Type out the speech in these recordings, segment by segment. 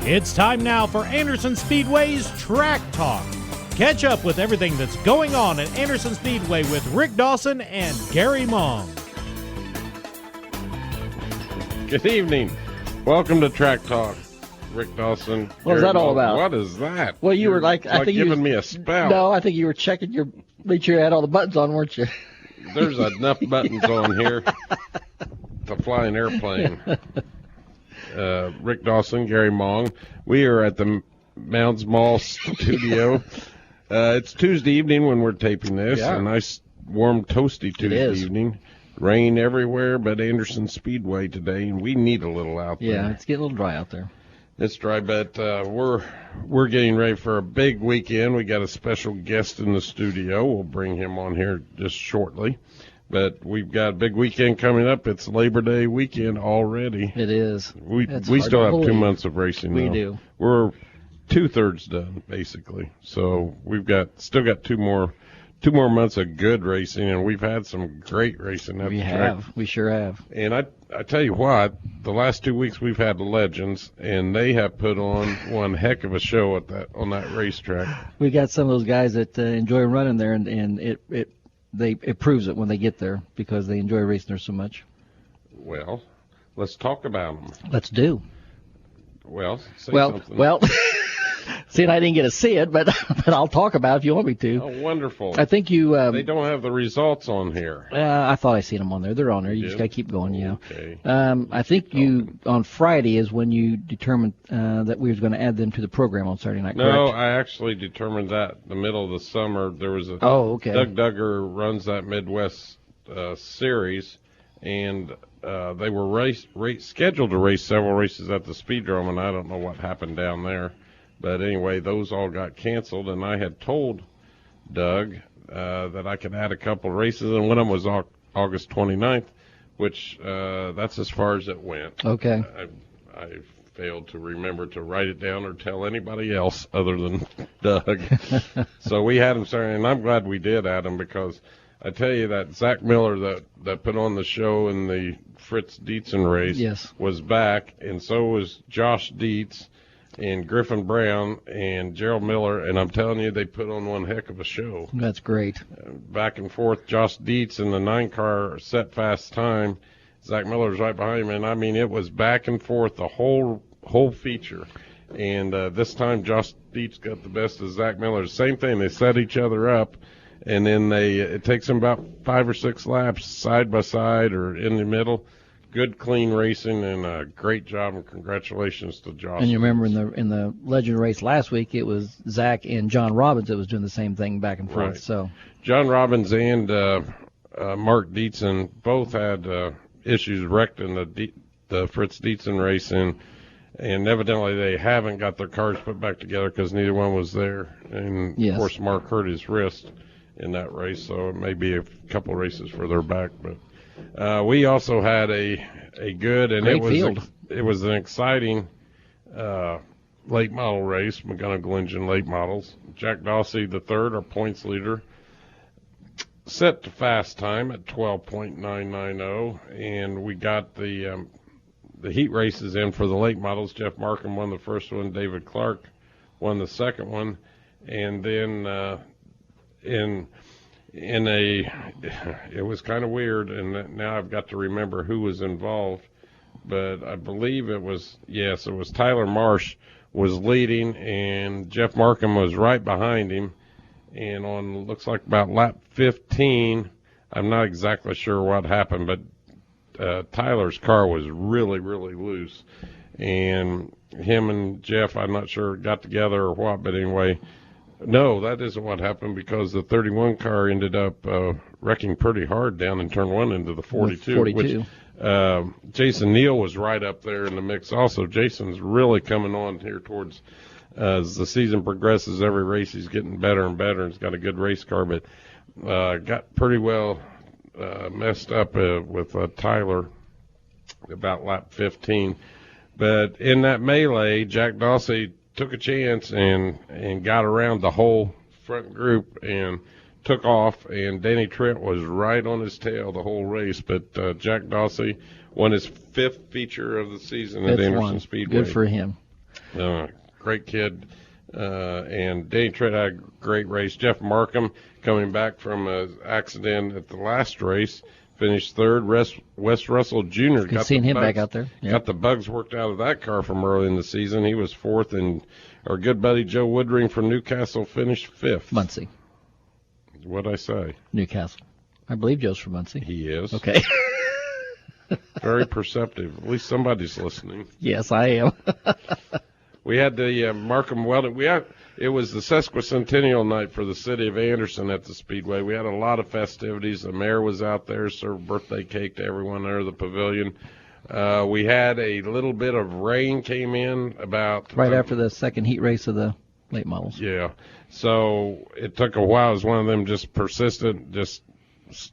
It's time now for Anderson Speedway's Track Talk. Catch up with everything that's going on at Anderson Speedway with Rick Dawson and Gary Mong. Good evening. Welcome to Track Talk. Rick Dawson. What was that all about? What is that? Well, you were like, I think giving me a spell. No, I think you were checking make sure you had all the buttons on, weren't you? There's enough buttons on here to fly an airplane. Rick Dawson, Gary Mong. We are at the Mounds Mall studio. It's Tuesday evening when we're taping this. Yeah. A nice, warm, toasty Tuesday evening. Rain everywhere but Anderson Speedway today, and we need a little out there. Yeah, it's getting a little dry out there. It's dry, but we're getting ready for a big weekend. We got a special guest in the studio. We'll bring him on here just shortly. But we've got a big weekend coming up. It's Labor Day weekend already. It is. We still have 2 months of racing now. We do. We're 2/3 done, basically. So we've still got two more months of good racing, and we've had some great racing at the track. We sure have. And I tell you what, the last 2 weeks we've had legends, and they have put on one heck of a show on that racetrack. We got some of those guys that enjoy running there, and it proves it when they get there because they enjoy racing there so much. Well, let's talk about them. Let's do. Well, something. Well. See, and I didn't get to see it, but I'll talk about it if you want me to. Oh, wonderful. I think you... they don't have the results on here. I thought I seen them on there. They're on there. You just got to keep going, yeah. Okay. I think on Friday is when you determined that we was going to add them to the program on Saturday night, correct? No, I actually determined that in the middle of the summer. There was Doug Duggar runs that Midwest series, and they were scheduled to race several races at the Speedrome, and I don't know what happened down there. But anyway, those all got canceled, and I had told Doug that I could add a couple races, and one of them was August 29th, which that's as far as it went. Okay. I failed to remember to write it down or tell anybody else other than Doug. So we had him started, and I'm glad we did add him because I tell you that Zach Miller that put on the show in the Fritz Dietzen race was back, and so was Josh Dietz and Griffin Brown and Gerald Miller, and I'm telling you, they put on one heck of a show. That's great. Back and forth, Josh Dietz in the 9-car set fast time. Zach Miller's right behind him, and I mean, it was back and forth the whole feature. And this time, Josh Dietz got the best of Zach Miller. Same thing, they set each other up, and then it takes them about 5 or 6 laps side by side or in the middle. Good, clean racing, and a great job, and congratulations to Josh. And you remember in the Legend race last week, it was Zach and John Robbins that was doing the same thing back and forth. Right. So John Robbins and Mark Dietzen both had issues wrecked in the Fritz Dietzen race, and evidently they haven't got their cars put back together because neither one was there. And, of course, Mark hurt his wrist in that race, so it may be a couple races further back, but... we also had a good, and it was an exciting late model race, McGonigal engine late models. Jack Dawsey III, our points leader, set the fast time at 12.990, and we got the heat races in for the late models. Jeff Markham won the first one, David Clark won the second one, and then it was kind of weird, and now I've got to remember who was involved, but I believe it was Tyler Marsh was leading, and Jeff Markham was right behind him, and on looks like about lap 15, I'm not exactly sure what happened, but Tyler's car was really, really loose, and him and Jeff, I'm not sure, got together or what, but anyway. No, that isn't what happened because the 31 car ended up wrecking pretty hard down in turn 1 into the 42. Which Jason Neal was right up there in the mix also. Jason's really coming on here towards as the season progresses. Every race he's getting better and better. He's got a good race car, but got pretty well messed up with Tyler about lap 15. But in that melee, Jack Dawsey took a chance and got around the whole front group and took off, and Danny Trent was right on his tail the whole race. But Jack Dawsey won his 5th feature of the season at Anderson Speedway. Good for him. Great kid. And Danny Trent had a great race. Jeff Markham, coming back from an accident at the last race, finished third. Wes Russell Jr. Good seeing him back out there. Yeah. Got the bugs worked out of that car from early in the season. He was fourth, and our good buddy Joe Woodring from Newcastle finished fifth. Muncie. What'd I say? Newcastle. I believe Joe's from Muncie. He is. Okay. Very perceptive. At least somebody's listening. Yes, I am. We had the Markham Welding. It was the Sesquicentennial night for the city of Anderson at the Speedway. We had a lot of festivities. The mayor was out there, served birthday cake to everyone under the pavilion. We had a little bit of rain came in about right after the second heat race of the late models. Yeah, so it took a while. It was one of them just persistent, just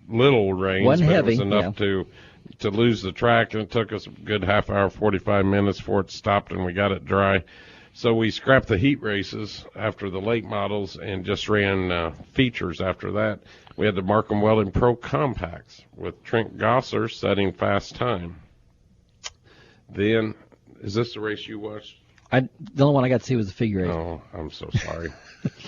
little rains. Wasn't heavy, it was enough to lose the track, and it took us a good half hour, 45 minutes before it stopped and we got it dry. So we scrapped the heat races after the late models and just ran features after that. We had the Markham Welding Pro Compacts with Trent Gosser setting fast time. Then, is this the race you watched? The only one I got to see was the figure eight. Oh, I'm so sorry.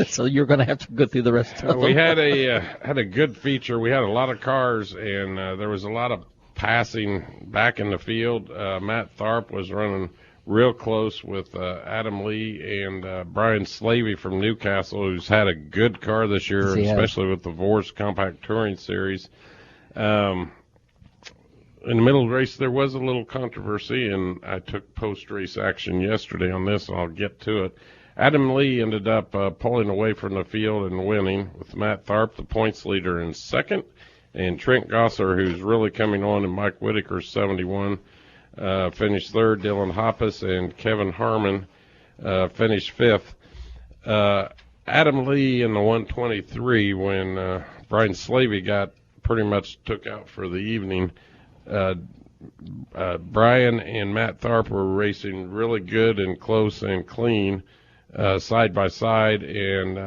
So you're going to have to go through the rest of them. We had a good feature. We had a lot of cars, and there was a lot of passing back in the field. Matt Tharp was running real close with Adam Lee and Brian Slavey from Newcastle, who's had a good car this year, especially with the Vors Compact Touring Series. In the middle of the race, there was a little controversy, and I took post-race action yesterday on this, and I'll get to it. Adam Lee ended up pulling away from the field and winning, with Matt Tharp, the points leader, in second, and Trent Gosser, who's really coming on, and Mike Whitaker's 71, finished third. Dylan Hoppus and Kevin Harmon finished fifth. Adam Lee in the 123, when Brian Slavey pretty much took out for the evening, Brian and Matt Tharp were racing really good and close and clean side by side, and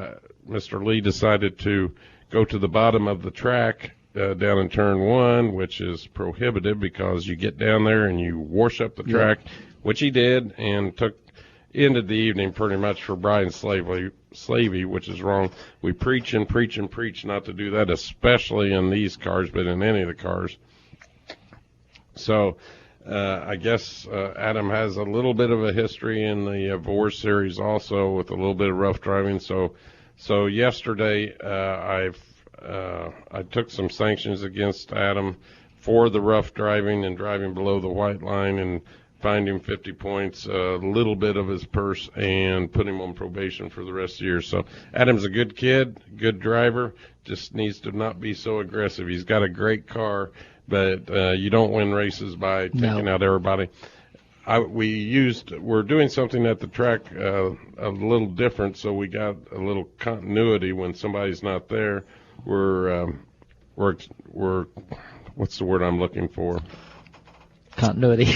Mr. Lee decided to go to the bottom of the track down in turn one, which is prohibited because you get down there and you wash up the track, which he did, and ended the evening pretty much for Brian Slavey, which is wrong. We preach and preach and preach not to do that, especially in these cars, but in any of the cars. So I guess Adam has a little bit of a history in the Vors series also, with a little bit of rough driving. So yesterday I took some sanctions against Adam for the rough driving and driving below the white line, and fined him 50 points, a little bit of his purse, and put him on probation for the rest of the year. So Adam's a good kid, good driver, just needs to not be so aggressive. He's got a great car, but you don't win races by taking out everybody. We're doing something at the track a little different, so we got a little continuity when somebody's not there. We're what's the word I'm looking for? Continuity.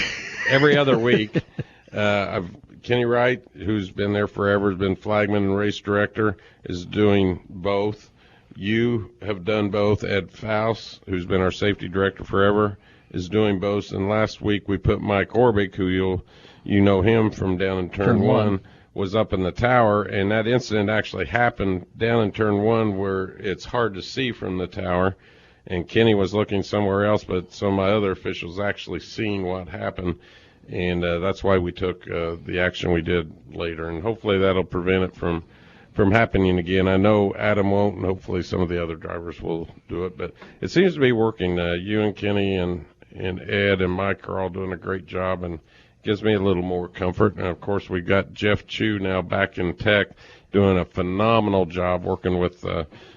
Every other week, Kenny Wright, who's been there forever, has been flagman and race director, is doing both. You have done both. Ed Faust, who's been our safety director forever, is doing both. And last week we put Mike Orbick, who you know him from down in turn one, was up in the tower, and that incident actually happened down in turn one where it's hard to see from the tower. And Kenny was looking somewhere else, but some of my other officials actually seen what happened, and that's why we took the action we did later. And hopefully that'll prevent it from happening again. I know Adam won't, and hopefully some of the other drivers will do it. But it seems to be working. You and Kenny and Ed and Mike are all doing a great job, and gives me a little more comfort. And, of course, we got Jeff Chu now back in tech, doing a phenomenal job working with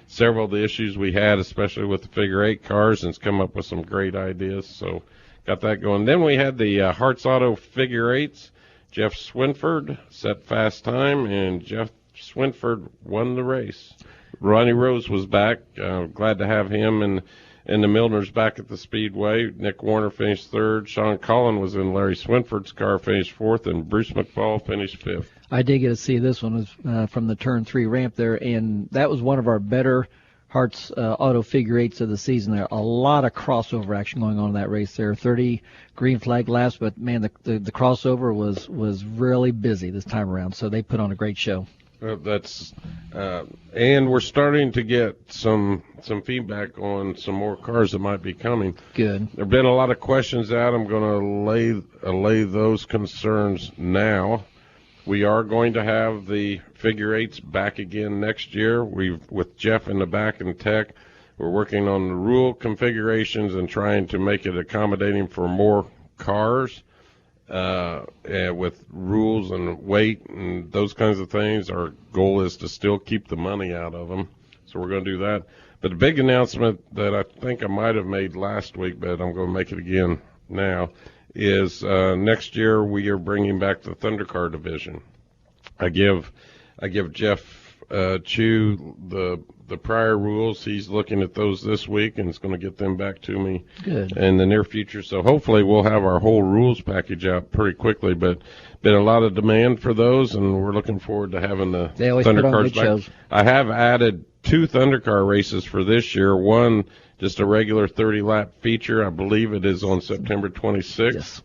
several of the issues we had, especially with the figure eight cars, and it's come up with some great ideas. So got that going. Then we had the Hart's Auto figure eights. Jeff Swinford set fast time, and Jeff Swinford won the race. Ronnie Rose was back. Glad to have him, and the Milners back at the Speedway. Nick Warner finished third. Sean Collin was in Larry Swinford's car, finished fourth, and Bruce McFall finished fifth. I did get to see this one from the turn three ramp there, and that was one of our better Hart's Auto Figure Eights of the season. There are a lot of crossover action going on in that race there. 30 green flag laps, but man, the crossover was really busy this time around. So they put on a great show. And we're starting to get some feedback on some more cars that might be coming. Good. There've been a lot of questions out. I'm going to allay those concerns now. We are going to have the figure eights back again next year. With Jeff in the back and tech, we're working on the rule configurations and trying to make it accommodating for more cars. With rules and weight and those kinds of things, our goal is to still keep the money out of them. So we're going to do that. But the big announcement that I think I might have made last week, but I'm going to make it again now, is next year we are bringing back the Thundercar division. I give Jeff Chu the prior rules. He's looking at those this week and is going to get them back to me in the near future. So hopefully we'll have our whole rules package out pretty quickly. But been a lot of demand for those, and we're looking forward to having the Thundercars back. Shows. I have added 2 Thundercar races for this year. One, just a regular 30-lap feature. I believe it is on September 26th. Yes.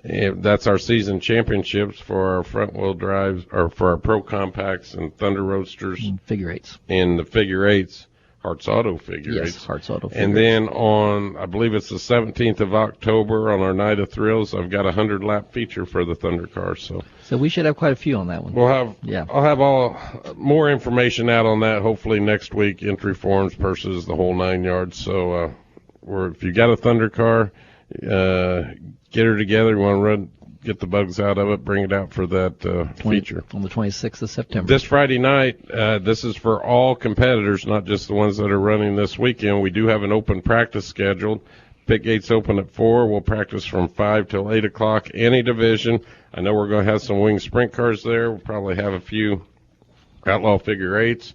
And that's our season championships for our front-wheel drives, or for our Pro Compacts and Thunder Roadsters. And figure eights. And the figure eights, Hart's Auto figure eights. Yes, Hart's Auto figure And then on, I believe it's the 17th of October, on our Night of Thrills, I've got a 100-lap feature for the Thunder cars. So we should have quite a few on that one. I'll have more information out on that hopefully next week, entry forms, purses, the whole 9 yards. So if you got a Thunder car, get her together. You want to get the bugs out of it, bring it out for that feature. On the 26th of September. This Friday night, this is for all competitors, not just the ones that are running this weekend. We do have an open practice scheduled. Pit gates open at 4. We'll practice from 5 till 8 o'clock, any division. I know we're going to have some wing sprint cars there. We'll probably have a few outlaw figure eights.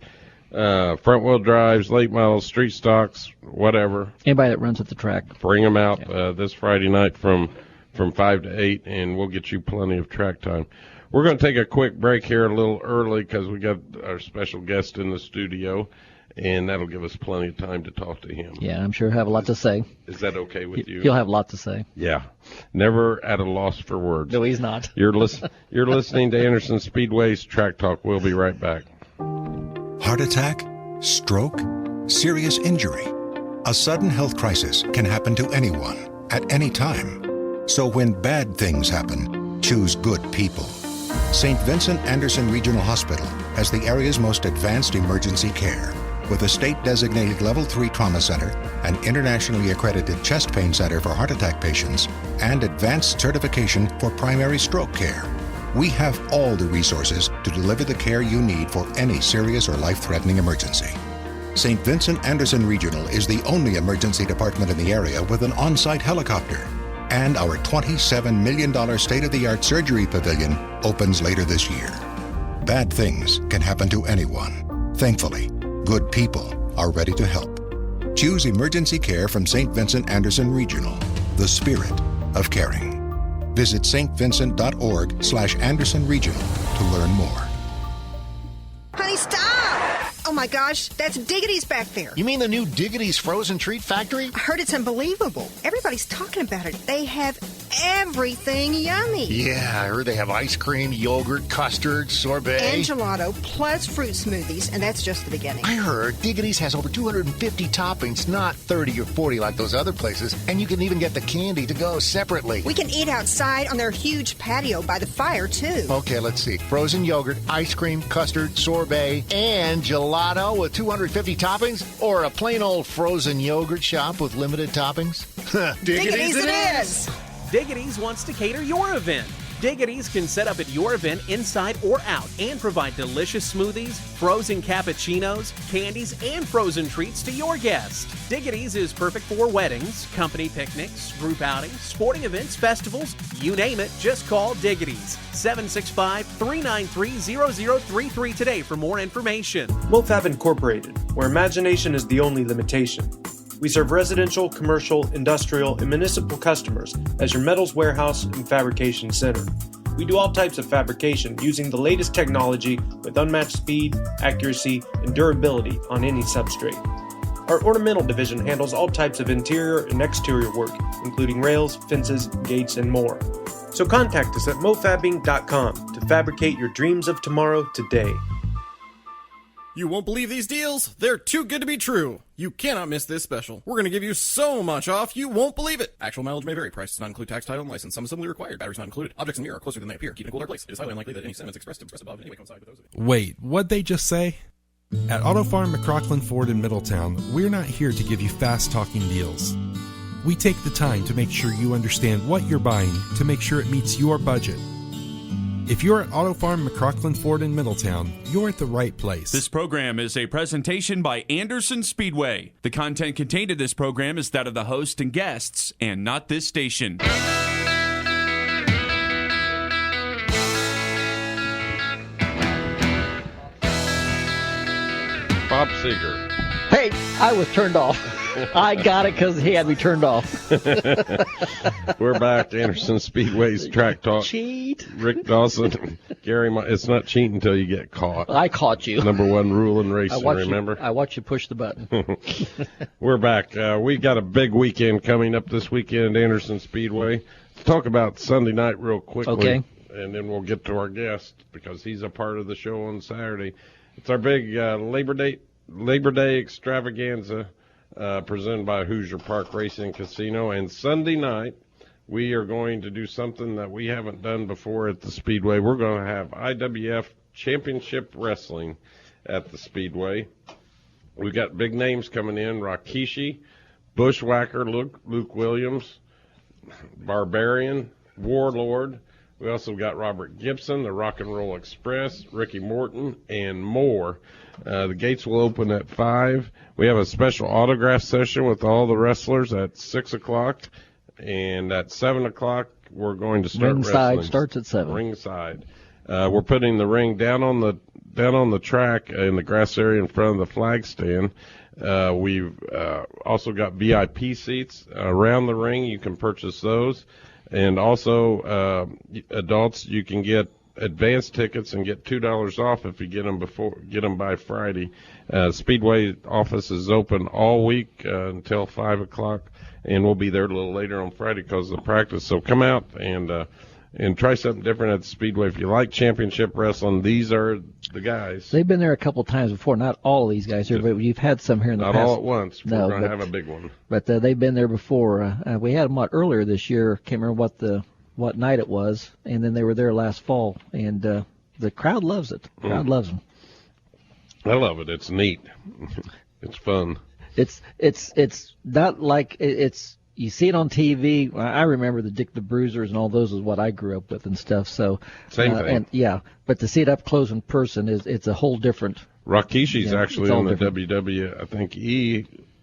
Front-wheel drives, late models, street stocks, whatever. Anybody that runs at the track. Bring them out this Friday night from 5 to 8, and we'll get you plenty of track time. We're going to take a quick break here a little early because we got our special guest in the studio, and that'll give us plenty of time to talk to him. Yeah, I'm sure he'll have a lot to say. Is that okay with you? He'll have a lot to say. Yeah. Never at a loss for words. No, he's not. You're listening to Anderson Speedway's Track Talk. We'll be right back. Heart attack, stroke, serious injury. A sudden health crisis can happen to anyone at any time. So when bad things happen, choose good people. St. Vincent Anderson Regional Hospital has the area's most advanced emergency care, with a state-designated Level 3 trauma center, an internationally accredited chest pain center for heart attack patients, and advanced certification for primary stroke care. We have all the resources to deliver the care you need for any serious or life-threatening emergency. St. Vincent Anderson Regional is the only emergency department in the area with an on-site helicopter. And our $27 million state-of-the-art surgery pavilion opens later this year. Bad things can happen to anyone. Thankfully, good people are ready to help. Choose emergency care from St. Vincent Anderson Regional, the spirit of caring. Visit stvincent.org/Anderson Regional to learn more. Honey, stop! Oh my gosh, that's Diggity's back there. You mean the new Diggity's Frozen Treat Factory? I heard it's unbelievable. Everybody's talking about it. They have everything yummy. Yeah, I heard they have ice cream, yogurt, custard, sorbet. And gelato, plus fruit smoothies, and that's just the beginning. I heard Diggity's has over 250 toppings, not 30 or 40 like those other places, and you can even get the candy to go separately. We can eat outside on their huge patio by the fire, too. Okay, let's see. Frozen yogurt, ice cream, custard, sorbet, and gelato with 250 toppings, or a plain old frozen yogurt shop with limited toppings? Diggity's it is! Diggity's wants to cater your event. Diggity's can set up at your event inside or out and provide delicious smoothies, frozen cappuccinos, candies, and frozen treats to your guests. Diggity's is perfect for weddings, company picnics, group outings, sporting events, festivals, you name it, just call Diggity's. 765-393-0033 today for more information. MoFab Incorporated, where imagination is the only limitation. We serve residential, commercial, industrial, and municipal customers as your metals warehouse and fabrication center. We do all types of fabrication using the latest technology with unmatched speed, accuracy, and durability on any substrate. Our ornamental division handles all types of interior and exterior work, including rails, fences, gates, and more. So contact us at mofabbing.com to fabricate your dreams of tomorrow today. You won't believe these deals? They're too good to be true. You cannot miss this special. We're going to give you so much off, you won't believe it. Actual mileage may vary. Price does not include tax, title, and license. Some assembly required. Batteries not included. Objects in the mirror are closer than they appear. Keep in a cooler place. It is highly unlikely that any sentiments expressed above in any way coincide with those of you. Wait, what'd they just say? At Auto Farm McCrocklin Ford in Middletown, we're not here to give you fast-talking deals. We take the time to make sure you understand what you're buying to make sure it meets your budget. If you're at Auto Farm McCrocklin Ford in Middletown, you're at the right place. This program is a presentation by Anderson Speedway. The content contained in this program is that of the host and guests, and not this station. Bob Seeger. Hey, I was turned off. I got it because he had me turned off. We're back to Anderson Speedway's Track Talk. Cheat. Rick Dawson, Gary. It's not cheating until you get caught. I caught you. Number one rule in racing, remember? I watched you push the button. We're back. We got a big weekend coming up this weekend at Anderson Speedway. Let's talk about Sunday night real quickly. Okay. And then we'll get to our guest because he's a part of the show on Saturday. It's our big Labor Day Extravaganza. Presented by Hoosier Park Racing Casino. And Sunday night, we are going to do something that we haven't done before at the Speedway. We're going to have IWF Championship Wrestling at the Speedway. We've got big names coming in: Rakishi, Bushwhacker, Luke Williams, Barbarian, Warlord. We also got Robert Gibson, the Rock and Roll Express, Ricky Morton, and more. The gates will open at 5. We have a special autograph session with all the wrestlers at 6 o'clock. And at 7 o'clock, we're going to start Ringside wrestling. starts at 7. Ringside. We're putting the ring down on the track in the grass area in front of the flag stand. We've also got VIP seats around the ring. You can purchase those. And also, adults, you can get advance tickets and get $2 off if you get them by Friday. Speedway office is open all week until 5 o'clock, and we'll be there a little later on Friday because of the practice. So come out and try something different at the Speedway. If you like championship wrestling, these are the guys. They've been there a couple times before. Not all of these guys here, but you've had some here in the past. Not all at once. No, we're going to have a big one. But they've been there before. We had them earlier this year. Can't remember what night it was, and then they were there last fall, and the crowd loves it. The crowd loves them. I love it. It's neat. It's fun. It's not like it's. You see it on TV. I remember the Dick the Bruisers and all those is what I grew up with and stuff. So same thing. And but to see it up close in person it's a whole different. Rakishi's actually in the different. WWE, I think,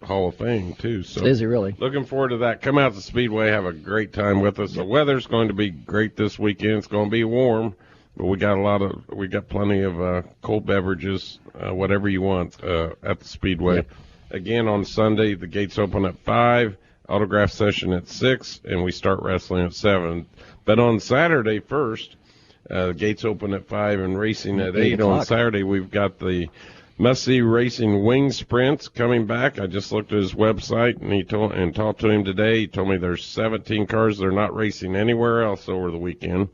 Hall of Fame too. So is he really? Looking forward to that. Come out to Speedway, have a great time with us. The weather's going to be great this weekend. It's going to be warm, but we got plenty of cold beverages, whatever you want at the Speedway. Yep. Again on Sunday, the gates open at 5. Autograph session at 6, and we start wrestling at 7. But on Saturday first, the gates open at 5 and racing at 8. On Saturday, we've got the must-see racing wing sprints coming back. I just looked at his website and talked to him today. He told me there's 17 cars. They're not racing anywhere else over the weekend.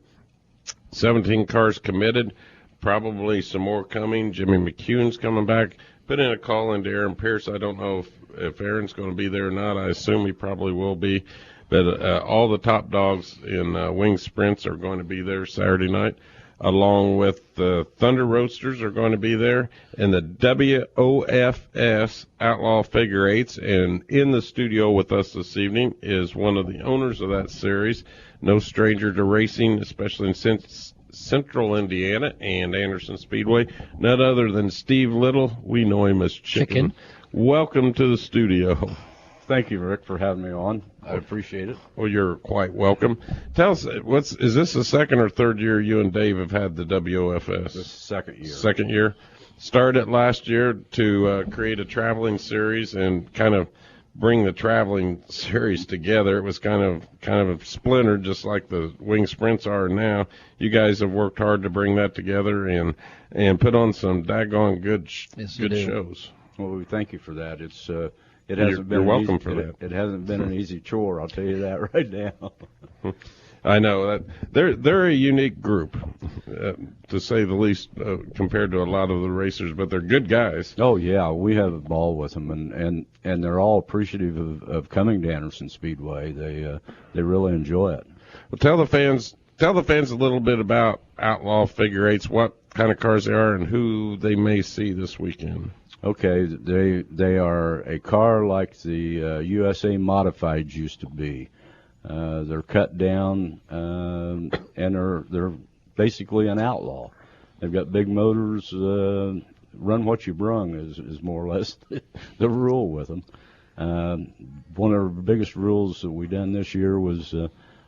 17 cars committed, probably some more coming. Jimmy McCune's coming back. Put in a call into Aaron Pierce. I don't know if Aaron's going to be there or not. I assume he probably will be. But all the top dogs in wing sprints are going to be there Saturday night, along with the Thunder Roadsters are going to be there, and the WOFS Outlaw Figure Eights. And in the studio with us this evening is one of the owners of that series, no stranger to racing, especially in Central Indiana and Anderson Speedway, none other than Steve Little. We know him as Chicken. Welcome to the studio. Thank you, Rick, for having me on. I appreciate it. Well, you're quite welcome. Tell us, is this the second or third year you and Dave have had the WOFS? This second year. Second year. Started last year to create a traveling series and kind of bring the traveling series together. It was kind of splintered, just like the wing sprints are now. You guys have worked hard to bring that together and put on some daggone good shows. Well, we thank you for that. It You're welcome for that. It hasn't been an easy chore, I'll tell you that right now. I know that they're a unique group, to say the least, compared to a lot of the racers. But they're good guys. Oh yeah, we have a ball with them, and they're all appreciative of coming to Anderson Speedway. They really enjoy it. Well, tell the fans a little bit about Outlaw Figure Eights, what kind of cars they are, and who they may see this weekend. Okay, they are a car like the USA Modifieds used to be. They're cut down, and they're basically an outlaw. They've got big motors. Run what you brung is more or less the rule with them. One of the biggest rules that we done this year was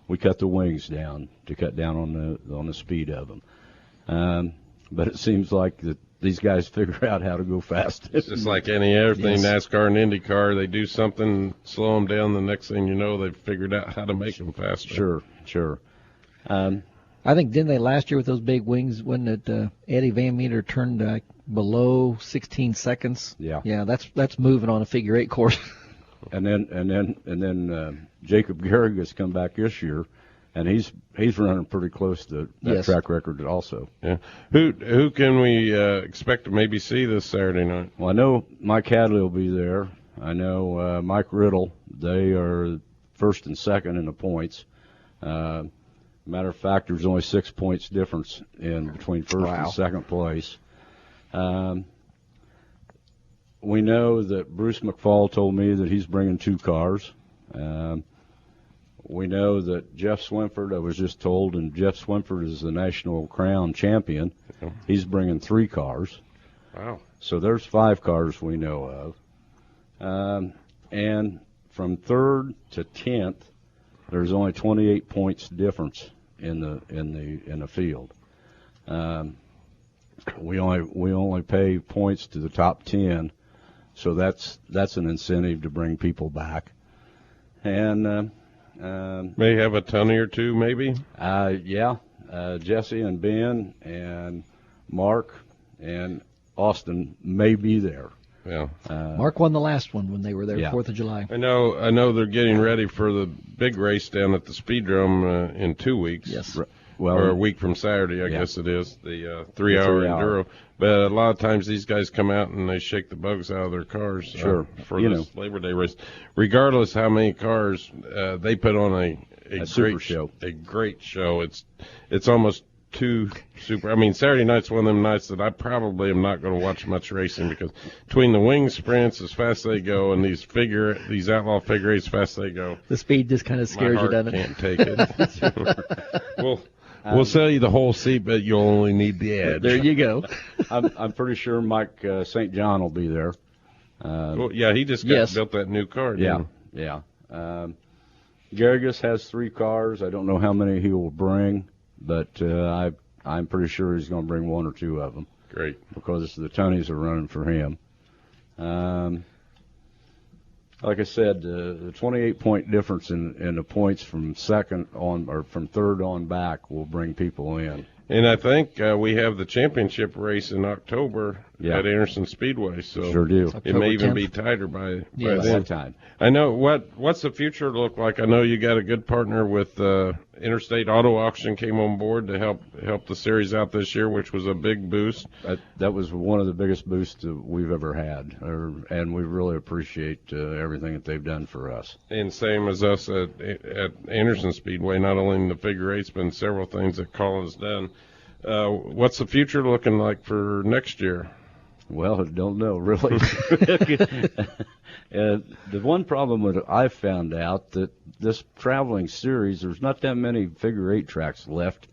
we cut the wings down to cut down on the speed of them. But it seems like that these guys figure out how to go fast. It's just like any other thing, Yes. NASCAR and IndyCar, they do something, slow them down, the next thing you know, they've figured out how to make them faster. Sure. I think, didn't they last year with those big wings when Eddie Van Meter turned below 16 seconds? Yeah. That's moving on a figure eight course. And then Jacob Garrigus come back this year, and he's running pretty close to that Yes. track record also. Yeah. Who can we expect to maybe see this Saturday night? Well, I know Mike Hadley will be there. I know Mike Riddle. They are first and second in the points. Matter of fact, there's only 6 points difference in between first and second place. We know that Bruce McFall told me that he's bringing 2 cars. We know that Jeff Swinford, I was just told, and Jeff Swinford is the National Crown champion. He's bringing 3 cars. Wow. So there's 5 cars we know of. And from 3rd to 10th, there's only 28 points difference in the field. We only pay points to the top 10, so that's an incentive to bring people back. And may have a ton or two, maybe. Jesse and Ben and Mark and Austin may be there. Yeah. Mark won the last one when they were there, Yeah. 4th of July. I know they're getting ready for the big race down at the Speedrome in 2 weeks. Yes. Well, or a week from Saturday, I guess it is, the 3-hour 3-hour. enduro. But a lot of times these guys come out and they shake the bugs out of their cars for this Labor Day race. Regardless how many cars, they put on a super great show. A great show. It's almost too super. I mean, Saturday night's one of them nights that I probably am not going to watch much racing, because between the wing sprints as fast as they go and these outlaw figure eights as fast as they go, The speed just kind of scares my you, heart doesn't it? can't take it. We'll sell you the whole seat, but you'll only need the edge. There you go. I'm pretty sure Mike St. John will be there. He just built that new car. didn't he? Yeah. Garrigus has 3 cars. I don't know how many he will bring, but I'm pretty sure he's going to bring 1 or 2 of them. Great. Because the Tonys are running for him. Like I said, the 28-point difference in the points from second on or from third on back will bring people in. And I think we have the championship race in October at Anderson Speedway, so Sure do. it may even 10th. be tighter by By then. that time. I know what's the future look like. I know you got a good partner with Interstate Auto Auction came on board to help the series out this year, which was a big boost. That was one of the biggest boosts that we've ever had, and we really appreciate everything that they've done for us. And same as us at Anderson Speedway, not only in the figure eights, but in several things that Colin's done. What's the future looking like for next year? Well, I don't know, really. The one problem that I've found out that this traveling series, there's not that many figure eight tracks left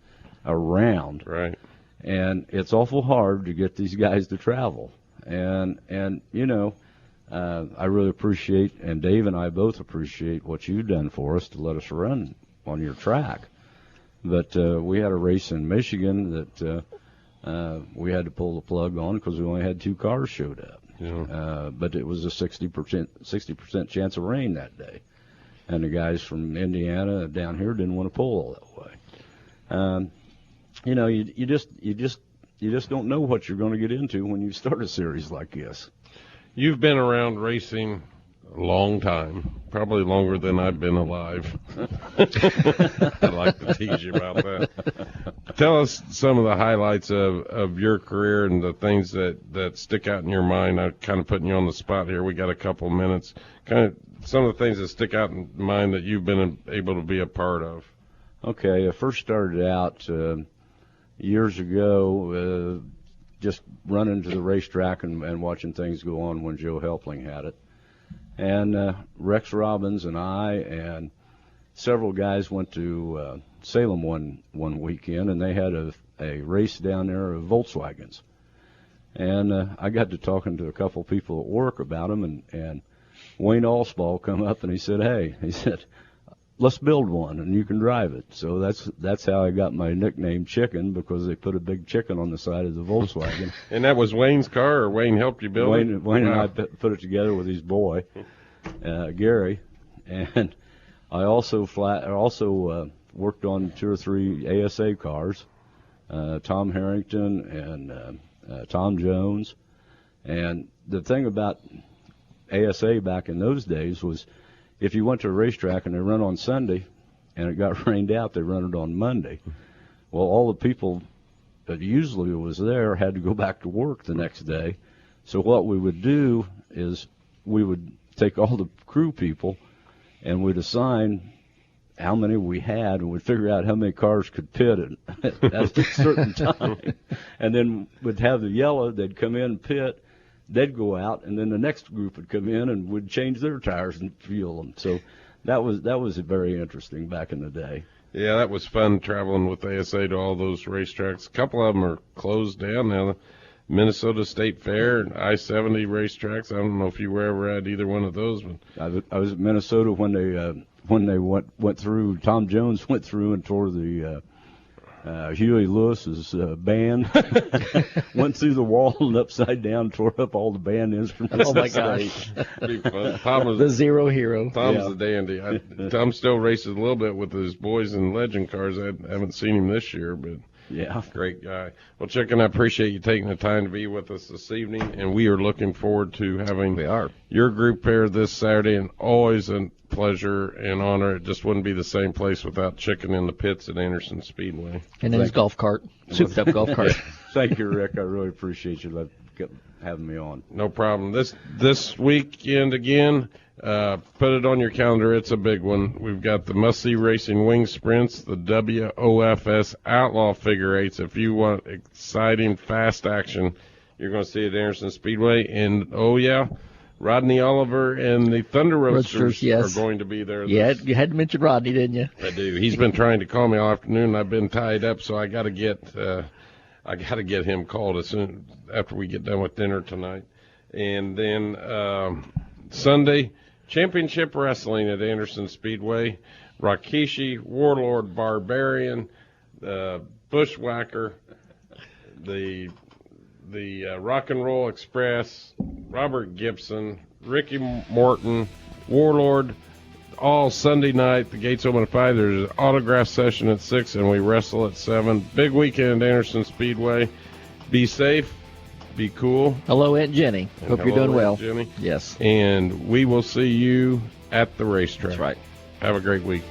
around. Right. And it's awful hard to get these guys to travel. And you know, I really appreciate, and Dave and I both appreciate what you've done for us to let us run on your track. But we had a race in Michigan that we had to pull the plug on because we only had 2 cars showed up. Yeah. But it was a 60% chance of rain that day, and the guys from Indiana down here didn't want to pull all that way. You know, you just don't know what you're going to get into when you start a series like this. you've been around racing a long time, probably longer than I've been alive. I like to tease you about that. Tell us some of the highlights of your career and the things that stick out in your mind. I'm kind of putting you on the spot here. We got a couple minutes. Kind of some of the things that stick out in mind that you've been able to be a part of. Okay, I first started out years ago just running to the racetrack and watching things go on when Joe Helpling had it. And Rex Robbins and I and several guys went to Salem one weekend, and they had a race down there of Volkswagens. And I got to talking to a couple people at work about them, and Wayne Allsball come up and he said, let's build one and you can drive it. So that's how I got my nickname Chicken, because they put a big chicken on the side of the Volkswagen. And that was Wayne's car, or Wayne helped you build it? Wayne and I put it together with his boy, Gary. And I also worked on 2 or 3 ASA cars, Tom Harrington and Tom Jones. And the thing about ASA back in those days was, if you went to a racetrack and they run on Sunday and it got rained out, they run it on Monday. Well, all the people that usually was there had to go back to work the next day. So what we would do is we would take all the crew people and we'd assign how many we had, and we'd figure out how many cars could pit at a certain time. And then we'd have the yellow, they'd come in, pit, they'd go out, and then the next group would come in and would change their tires and fuel them. So that was very interesting back in the day. Yeah, that was fun traveling with ASA to all those racetracks. A couple of them are closed down now. Minnesota State Fair and I-70 racetracks. I don't know if you were ever at either one of those. But I was at Minnesota when they went through. Tom Jones went through and tore the Huey Lewis's band, went through the wall and upside down, tore up all the band instruments. Oh, my gosh. Be fun. Tom was the zero hero. Tom's a dandy. Tom still races a little bit with his boys in legend cars. I haven't seen him this year, but yeah, great guy. Well, Chicken, I appreciate you taking the time to be with us this evening, and we are looking forward to having your group here this Saturday, and always a pleasure and honor. It just wouldn't be the same place without Chicken in the pits at Anderson Speedway. And then his golf cart, souped-up golf cart. Thank you, Rick. I really appreciate you having me on. No problem. This weekend again, put it on your calendar. It's a big one. We've got the must-see racing wing sprints, the WOFS Outlaw Figure Eights. If you want exciting, fast action, you're going to see it at Anderson Speedway. And, oh, yeah, Rodney Oliver and the Thunder Roasters yes. are going to be there. Yeah, you had to mention Rodney, didn't you? I do. He's been trying to call me all afternoon. I've been tied up, so I got to get him called as soon after we get done with dinner tonight. And then Sunday, Championship Wrestling at Anderson Speedway. Rakishi, Warlord Barbarian, Bushwhacker, the Rock and Roll Express, Robert Gibson, Ricky Morton, Warlord, all Sunday night. The gates open at 5. There's an autograph session at 6, and we wrestle at 7. Big weekend at Anderson Speedway. Be safe. Be cool. Hello, Aunt Jenny. And Hope you're doing well. Jenny. Yes. And we will see you at the racetrack. That's right. Have a great week.